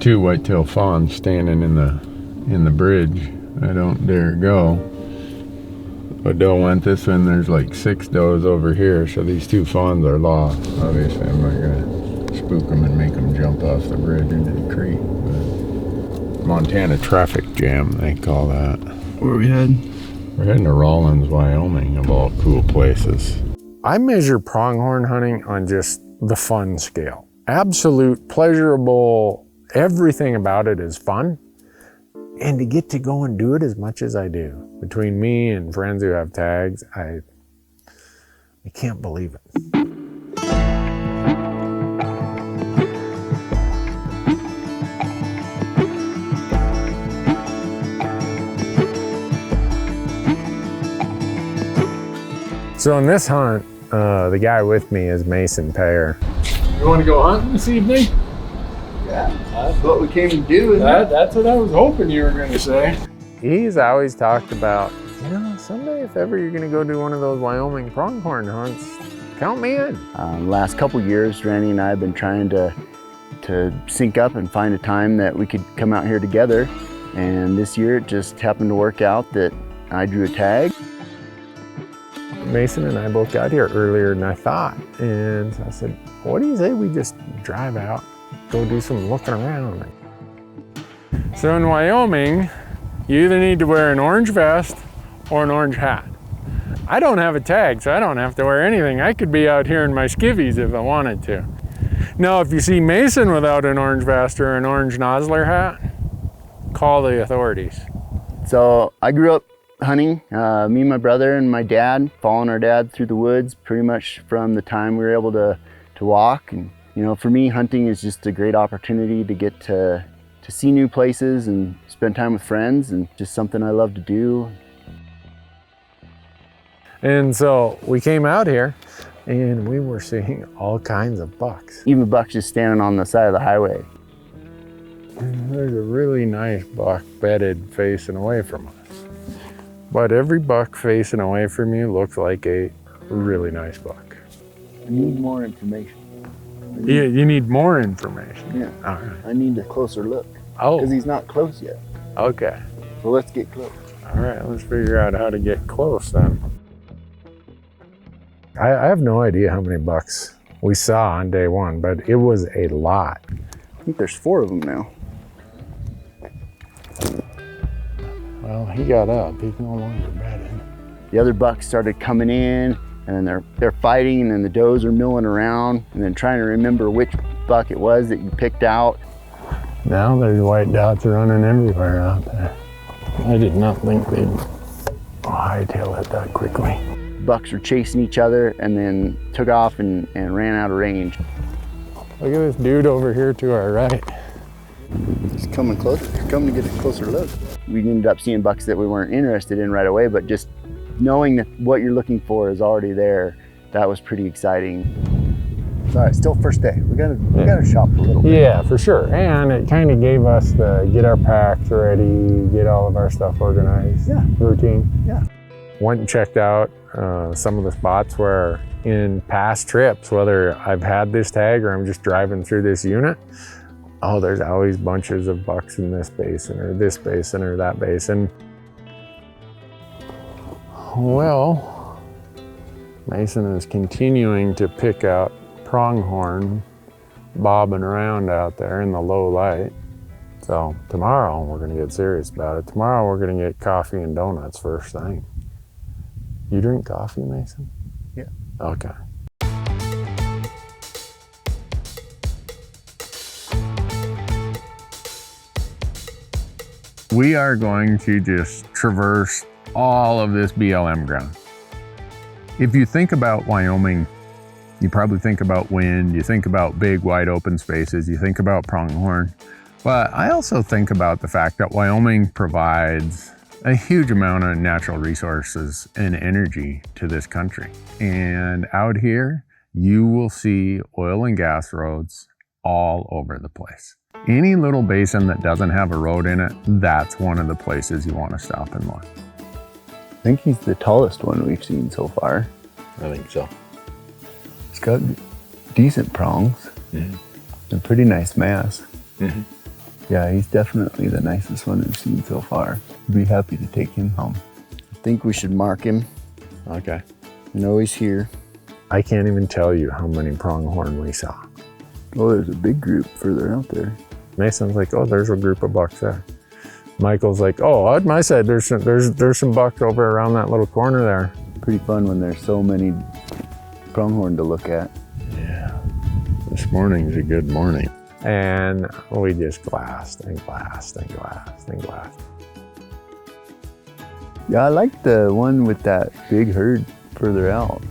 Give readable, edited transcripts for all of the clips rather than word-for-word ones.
2 whitetail fawns standing in the bridge. I don't dare go. A doe went this way, and there's like 6 does over here, so these 2 fawns are lost. Obviously, I'm not gonna spook them and make them jump off the bridge into the creek. But Montana traffic jam, they call that. Where are we heading? We're heading to Rawlins, Wyoming, of all cool places. I measure pronghorn hunting on just the fun scale. Absolute, pleasurable, everything about it is fun. And to get to go and do it as much as I do, between me and friends who have tags, I can't believe it. So in this hunt, the guy with me is Mason Payor. You want to go hunting this evening? Yeah, that's what we came to do. That's what I was hoping you were going to say. He's always talked about, someday if ever you're going to go do one of those Wyoming pronghorn hunts, count me in. Last couple years, Randy and I have been trying to sync up and find a time that we could come out here together. And this year it just happened to work out that I drew a tag. Mason and I both got here earlier than I thought. And so I said, what do you say we just drive out, go do some looking around? So in Wyoming, you either need to wear an orange vest or an orange hat. I don't have a tag, so I don't have to wear anything. I could be out here in my skivvies if I wanted to. Now, if you see Mason without an orange vest or an orange NOSLER hat, call the authorities. So I grew up hunting, me and my brother and my dad, following our dad through the woods pretty much from the time we were able to walk. And for me, hunting is just a great opportunity to get to see new places and spend time with friends, and just something I love to do. And so we came out here and we were seeing all kinds of bucks. Even bucks just standing on the side of the highway. And there's a really nice buck bedded facing away from us. But every buck facing away from you looks like a really nice buck. I need more information. You need more information? Yeah. All right. I need a closer look. Oh. Because he's not close yet. Okay. So let's get close. All right, let's figure out how to get close then. I have no idea how many bucks we saw on day one, but it was a lot. I think there's 4 of them now. Well, he got up. He's no longer bedded. The other bucks started coming in, and then they're fighting, and then the does are milling around, and then trying to remember which buck it was that you picked out. Now there's white dots running everywhere out there. I did not think they'd hightail it that quickly. Bucks were chasing each other and then took off and ran out of range. Look at this dude over here to our right. He's coming closer. He's coming to get a closer look. We ended up seeing bucks that we weren't interested in right away, but just knowing that what you're looking for is already there, that was pretty exciting. All right, still first day. We gotta shop a little bit. Yeah, for sure. And it kind of gave us the get our packs ready, get all of our stuff organized. Yeah. Routine. Yeah. Went and checked out some of the spots where in past trips, whether I've had this tag or I'm just driving through this unit, there's always bunches of bucks in this basin or this basin or that basin. Well, Mason is continuing to pick out pronghorn bobbing around out there in the low light. So tomorrow we're gonna get serious about it. Tomorrow we're gonna get coffee and donuts first thing. You drink coffee, Mason? Yeah. Okay. We are going to just traverse all of this BLM ground. If you think about Wyoming, you probably think about wind, you think about big wide open spaces, you think about pronghorn. But I also think about the fact that Wyoming provides a huge amount of natural resources and energy to this country. And out here, you will see oil and gas roads all over the place. Any little basin that doesn't have a road in it, that's one of the places you want to stop and look. I think he's the tallest one we've seen so far. I think so. He's got decent prongs. Mm-hmm. And pretty nice mass. Mm-hmm. Yeah, he's definitely the nicest one I've seen so far. I'd be happy to take him home. I think we should mark him. Okay. I know he's here. I can't even tell you how many pronghorn we saw. Oh, there's a big group further out there. Mason's like, oh, there's a group of bucks there. Michael's like, oh, on my side, there's some bucks over around that little corner there. Pretty fun when there's so many pronghorn to look at. Yeah, this morning's a good morning. And we just glassed and glassed and glassed and glassed. Yeah, I like the one with that big herd further out.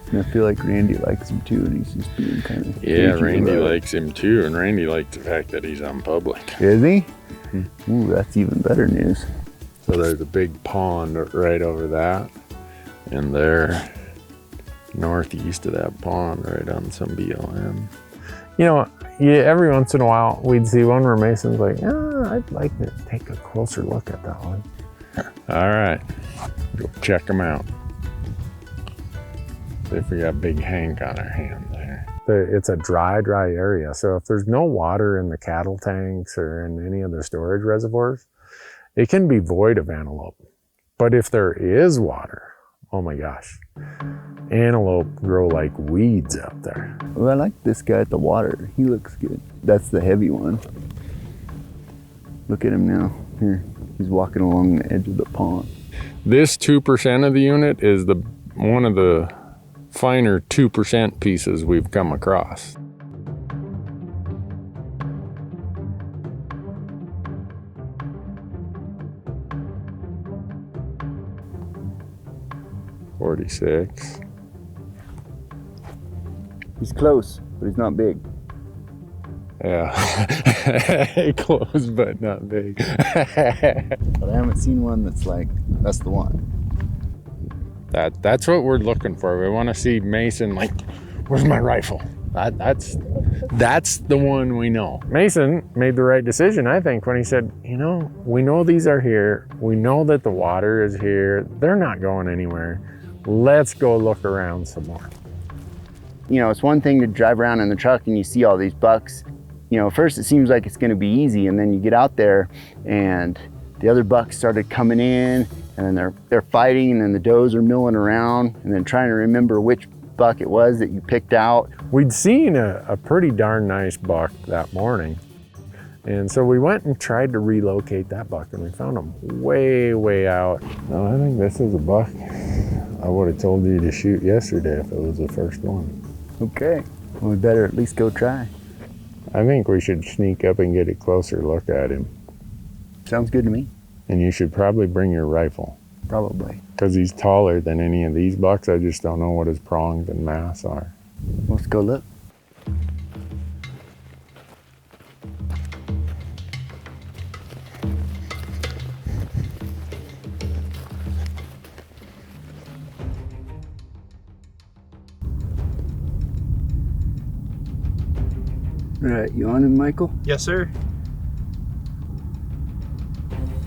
And I feel like Randy likes him too, and he's just being kind of... Yeah, Randy likes him too, and Randy likes the fact that he's on public. Is he? Ooh, that's even better news. So there's a big pond right over that, and they're northeast of that pond, right on some BLM. You know, every once in a while we'd see one where Mason's like, I'd like to take a closer look at that one. All right, go check them out. See if we got Big Hank on our hand there. It's a dry area, so if there's no water in the cattle tanks or in any of the storage reservoirs, it can be void of antelope. But if there is water, oh my gosh, antelope grow like weeds out there. Well, I like this guy at the water. He looks good. That's the heavy one. Look at him now. Here, he's walking along the edge of the pond. This 2% of the unit is one of the finer 2% pieces we've come across. $46. He's close, but he's not big. Yeah, close but not big. But I haven't seen one that's like, that's the one. That's what we're looking for. We want to see Mason like, where's my rifle? That's the one we know. Mason made the right decision, I think, when he said, you know, we know these are here. We know that the water is here. They're not going anywhere. Let's go look around some more. You know, it's one thing to drive around in the truck and you see all these bucks. You know, first it seems like it's going to be easy, and then you get out there and the other bucks started coming in, and then they're fighting, and then the does are milling around, and then trying to remember which buck it was that you picked out. We'd seen a pretty darn nice buck that morning, and so we went and tried to relocate that buck, and we found him way out. No, I think this is a buck I would have told you to shoot yesterday if it was the first one. Okay, well, we better at least go try. I think we should sneak up and get a closer look at him. Sounds good to me. And you should probably bring your rifle. Probably. Because he's taller than any of these bucks. I just don't know what his prongs and mass are. Let's go look. All right, you on him, Michael? Yes, sir.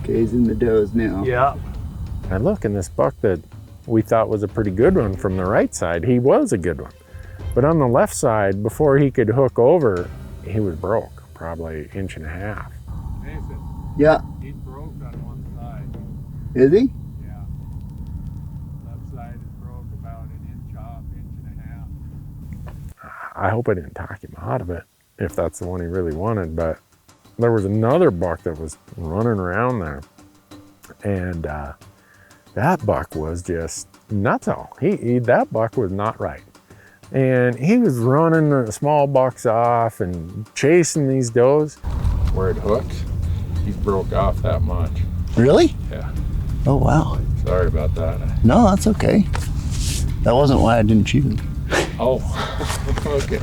Okay, he's in the does now. Yeah. And look, in this buck that we thought was a pretty good one from the right side, he was a good one. But on the left side, before he could hook over, he was broke, probably 1.5 inches. Mason. Yeah. He's broke on one side. Is he? Yeah. Left side is broke about 1 inch off, 1.5 inches. I hope I didn't talk him out of it, if that's the one he really wanted. But there was another buck that was running around there, and that buck was just nutso. That buck was not right. And he was running the small bucks off and chasing these does. Where it hooked, he broke off that much. Really? Yeah. Oh, wow. Sorry about that. No, that's okay. That wasn't why I didn't shoot him. Oh, okay.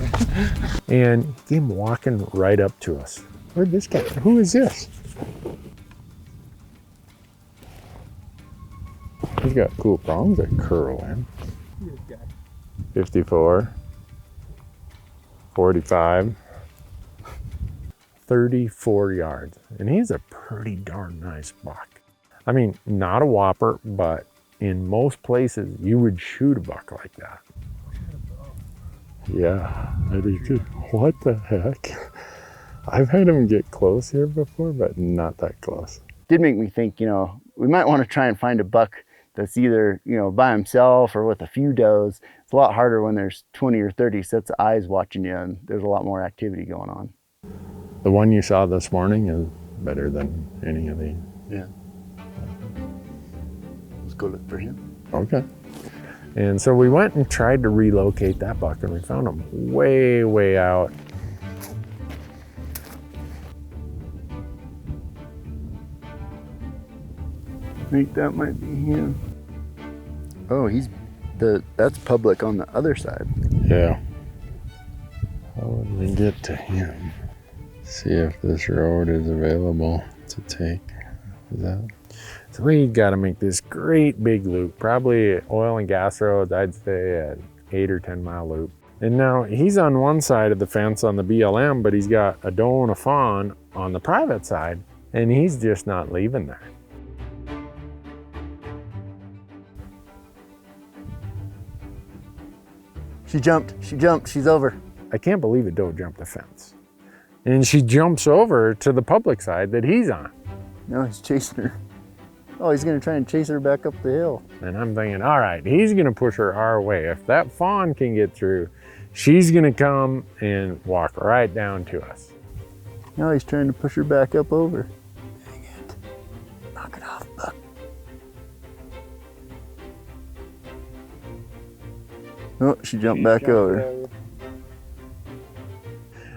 And he came walking right up to us. Where'd this guy? Who is this? He's got cool prongs that curl in. 54, 45, 34 yards. And he's a pretty darn nice buck. I mean, not a whopper, but in most places you would shoot a buck like that. Yeah, I do too. What the heck? I've had him get close here before, but not that close. Did make me think, we might want to try and find a buck that's either, by himself or with a few does. It's a lot harder when there's 20 or 30 sets of eyes watching you and there's a lot more activity going on. The one you saw this morning is better than any of these. Yeah. Let's go look for him. Okay. And so we went and tried to relocate that buck, and we found him way, way out. I think that might be him. Oh, that's public on the other side. Yeah. How would we get to him? See if this road is available to take. So we got to make this great big loop, probably oil and gas roads, I'd say an 8 or 10 mile loop. And now he's on one side of the fence on the BLM, but he's got a doe and a fawn on the private side, and he's just not leaving there. She jumped, she's over. I can't believe a doe jumped the fence. And she jumps over to the public side that he's on. No, he's chasing her. Oh, he's gonna try and chase her back up the hill. And I'm thinking, all right, he's gonna push her our way. If that fawn can get through, she's gonna come and walk right down to us. No, he's trying to push her back up over. Dang it. Knock it off, buck. Oh, she jumped back over.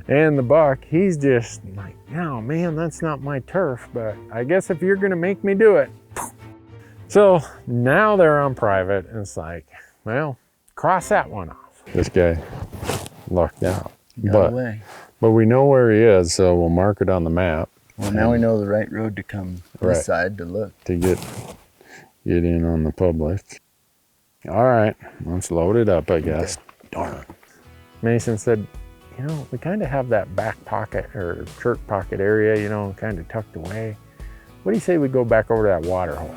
And the buck, he's just like, no, man, that's not my turf, but I guess if you're gonna make me do it. So now they're on private, and it's like, well, cross that one off. This guy lucked out. Got away. But we know where he is, so we'll mark it on the map. Well, now we know the right road to come this side to look. To get in on the public. All right, let's load it up, I guess. Darn. Mason said, we kind of have that back pocket or shirt pocket area, kind of tucked away. What do you say we go back over to that water hole?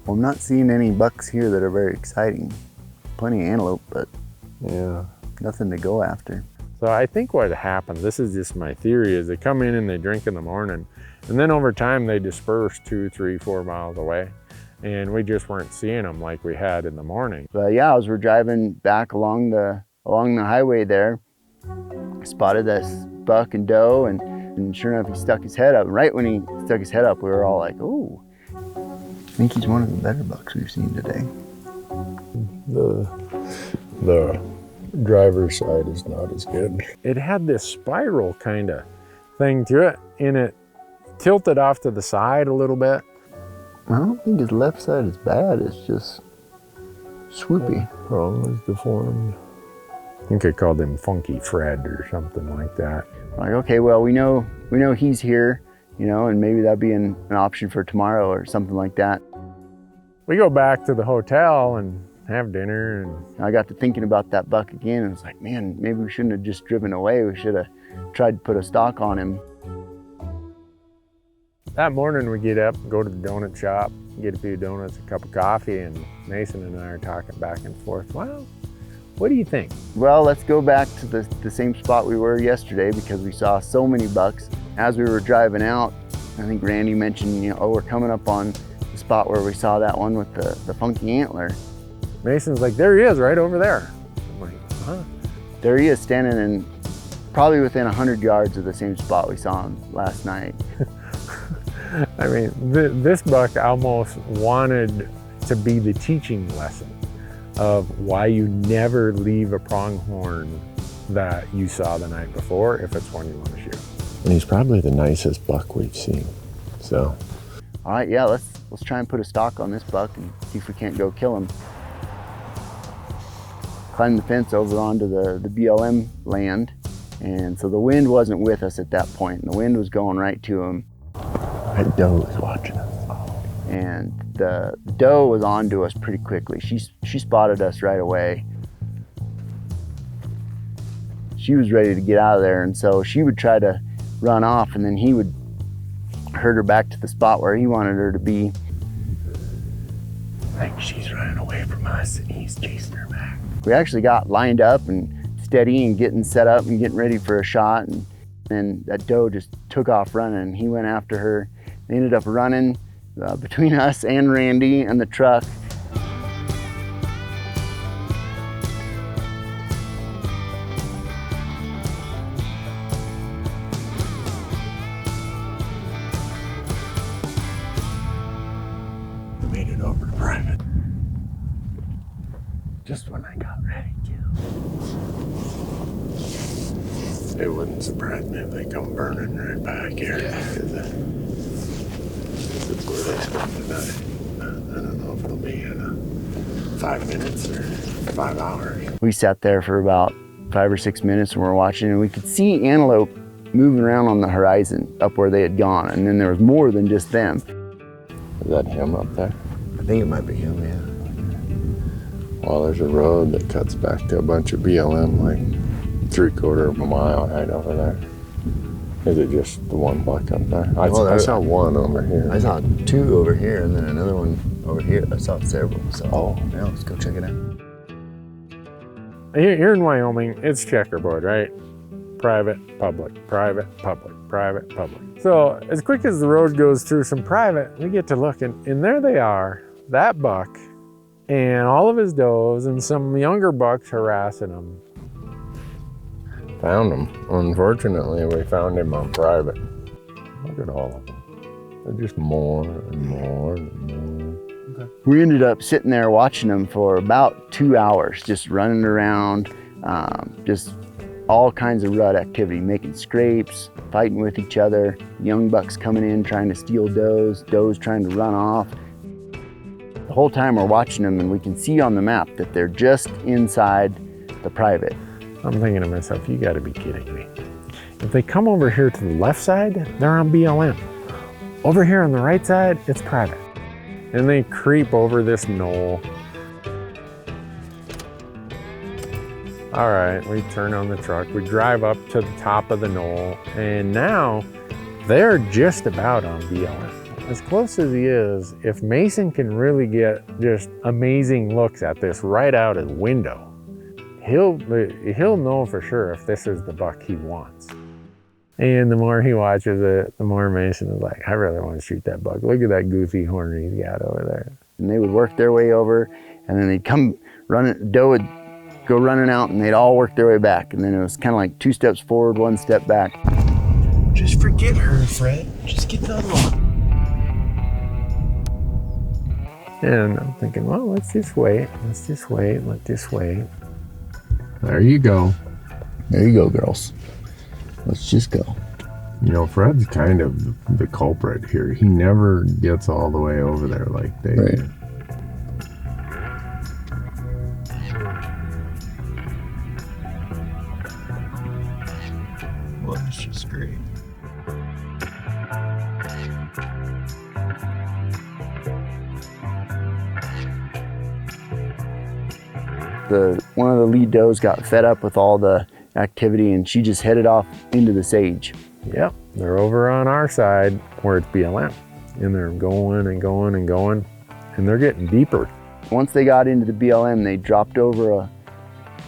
Well, I'm not seeing any bucks here that are very exciting. Plenty of antelope, but yeah, nothing to go after. So I think what happened, this is just my theory, is they come in and they drink in the morning, and then over time they disperse 2, 3, 4 miles away. And we just weren't seeing them like we had in the morning. But yeah, as we're driving back along the highway there, I spotted this buck and doe, and sure enough, he stuck his head up. Right when he stuck his head up, we were all like, oh, I think he's one of the better bucks we've seen today. The driver's side is not as good. It had this spiral kind of thing to it, and it tilted off to the side a little bit. I don't think his left side is bad, it's just swoopy. Wrong is deformed. I think I called him Funky Fred or something like that. Like, okay, well, we know he's here, and maybe that'd be an option for tomorrow or something like that. We go back to the hotel and have dinner, and I got to thinking about that buck again, and it's like, man, maybe we shouldn't have just driven away. We should have tried to put a stalk on him. That morning we get up, go to the donut shop, get a few donuts, a cup of coffee, and Mason and I are talking back and forth. Well, what do you think? Well, let's go back to the same spot we were yesterday, because we saw so many bucks. As we were driving out, I think Randy mentioned, we're coming up on the spot where we saw that one with the funky antler. Mason's like, there he is, right over there. I'm like, huh? There he is, standing in probably within 100 yards of the same spot we saw him last night. I mean, this buck almost wanted to be the teaching lesson of why you never leave a pronghorn that you saw the night before if it's one you want to shoot. And he's probably the nicest buck we've seen, so. All right, yeah, let's try and put a stalk on this buck and see if we can't go kill him. Climbed the fence over onto the BLM land, and so the wind wasn't with us at that point, and the wind was going right to him. That doe was watching us. And the doe was on to us pretty quickly. She spotted us right away. She was ready to get out of there, and so she would try to run off, and then he would herd her back to the spot where he wanted her to be. Like she's running away from us and he's chasing her back. We actually got lined up and steady and getting set up and getting ready for a shot, and then that doe just took off running. He went after her. They ended up running between us and Randy and the truck. We made it over to private. Just when I got ready to. It wouldn't surprise me if they come burning right back here. Yeah. Because it's where they spend the night. I don't know if it'll be in 5 minutes or 5 hours. We sat there for about 5 or 6 minutes and we were watching, and we could see antelope moving around on the horizon up where they had gone. And then there was more than just them. Is that him up there? I think it might be him, yeah. Well, there's a road that cuts back to a bunch of BLM, like 3/4 of a mile right over there. Is it just the one buck up there? I saw one over here. I saw 2 over here and then another one over here. I saw several. So, yeah, let's go check it out. Here in Wyoming, it's checkerboard, right? Private, public, private, public, private, public. So as quick as the road goes through some private, we get to look, and there they are, that buck and all of his does and some younger bucks harassing him. Found him. Unfortunately, we found him on private. Look at all of them. They're just more and more and more. Okay. We ended up sitting there watching them for about 2 hours, just running around, just all kinds of rut activity, making scrapes, fighting with each other, young bucks coming in trying to steal does trying to run off. The whole time we're watching them, and we can see on the map that they're just inside the private. I'm thinking to myself, you gotta be kidding me. If they come over here to the left side, they're on BLM. Over here on the right side, it's private. And they creep over this knoll. All right, we turn on the truck, we drive up to the top of the knoll, and now they're just about on BLM. As close as he is, if Mason can really get just amazing looks at this right out his window, he'll know for sure if this is the buck he wants. And the more he watches it, the more Mason is like, I really want to shoot that buck. Look at that goofy horn he's got over there. And they would work their way over, and then they'd come running, doe would go running out, and they'd all work their way back. And then it was kind of like 2 steps forward, 1 step back. Just forget her, Fred. Just get the other one. And I'm thinking, well, let's just wait. Let's just wait. Let's just wait. There you go. There you go, girls. Let's just go. You know, Fred's kind of the culprit here. He never gets all the way over there like they Right. do. Well, that's just great. One of the lead does got fed up with all the activity, and she just headed off into the sage. Yep, they're over on our side where it's BLM. And they're going and going and going, and they're getting deeper. Once they got into the BLM, they dropped over a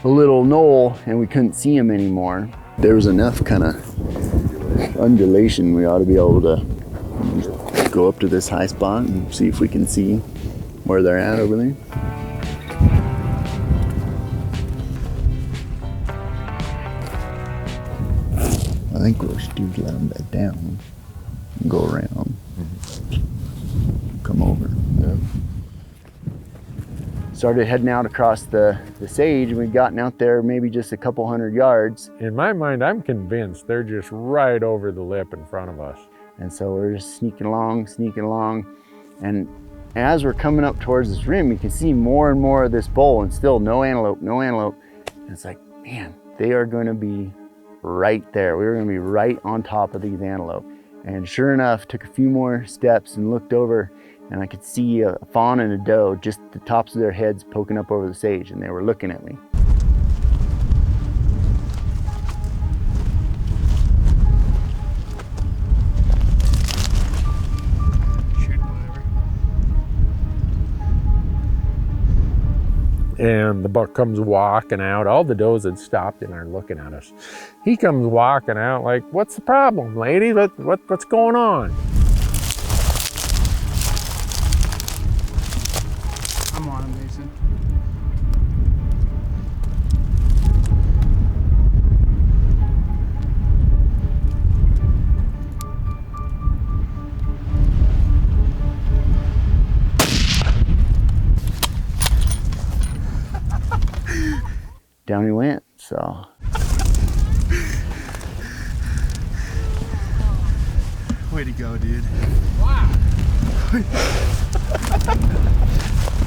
little knoll, and we couldn't see them anymore. There was enough kind of undulation, we ought to be able to go up to this high spot and see if we can see where they're at over there. I think we'll just let them back down and go around. Come over. Yeah. Started heading out across the sage, and we'd gotten out there maybe just a couple 100 yards. In my mind, I'm convinced they're just right over the lip in front of us. And so we're just sneaking along. And as we're coming up towards this rim, you can see more and more of this bowl, and still no antelope. And it's like, man, they are going to be right there. We were going to be right on top of these antelope. And sure enough, took a few more steps and looked over, and I could see a fawn and a doe, just the tops of their heads poking up over the sage, and they were looking at me. And the buck comes walking out. All the does had stopped and are looking at us. He comes walking out like, "What's the problem, lady? What's going on?" I'm on him, Mason. Down he went, so. Way to go, dude. Wow.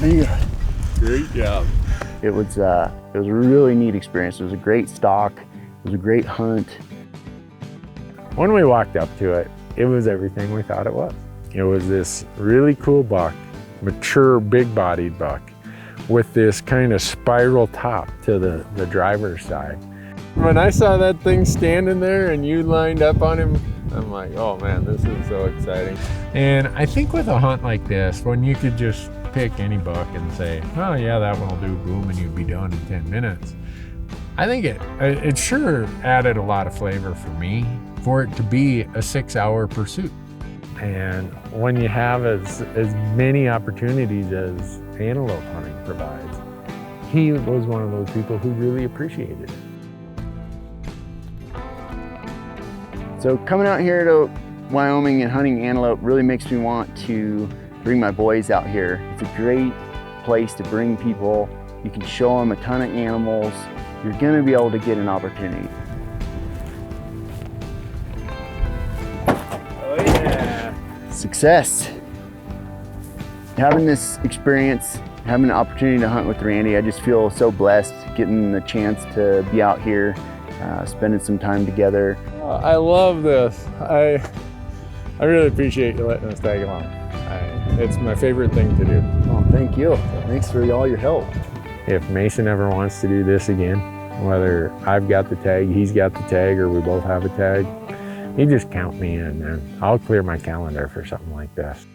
Yeah. Great job. It was a really neat experience. It was a great stalk. It was a great hunt. When we walked up to it, it was everything we thought it was. It was this really cool buck, mature, big-bodied buck, with this kind of spiral top to the driver's side. When I saw that thing standing there and you lined up on him, I'm like, oh man, this is so exciting. And I think with a hunt like this, when you could just pick any buck and say, oh yeah, that one will do, boom, and you'd be done in 10 minutes. I think it sure added a lot of flavor for me, for it to be a 6-hour pursuit. And when you have as many opportunities as antelope hunting provides, he was one of those people who really appreciated it. So coming out here to Wyoming and hunting antelope really makes me want to bring my boys out here. It's a great place to bring people. You can show them a ton of animals. You're gonna be able to get an opportunity. Oh yeah. Success. Having this experience, having the opportunity to hunt with Randy, I just feel so blessed getting the chance to be out here, spending some time together. I love this. I really appreciate you letting us tag along. It's my favorite thing to do. Oh, thank you. Thanks for all your help. If Mason ever wants to do this again, whether I've got the tag, he's got the tag, or we both have a tag, you just count me in and I'll clear my calendar for something like this.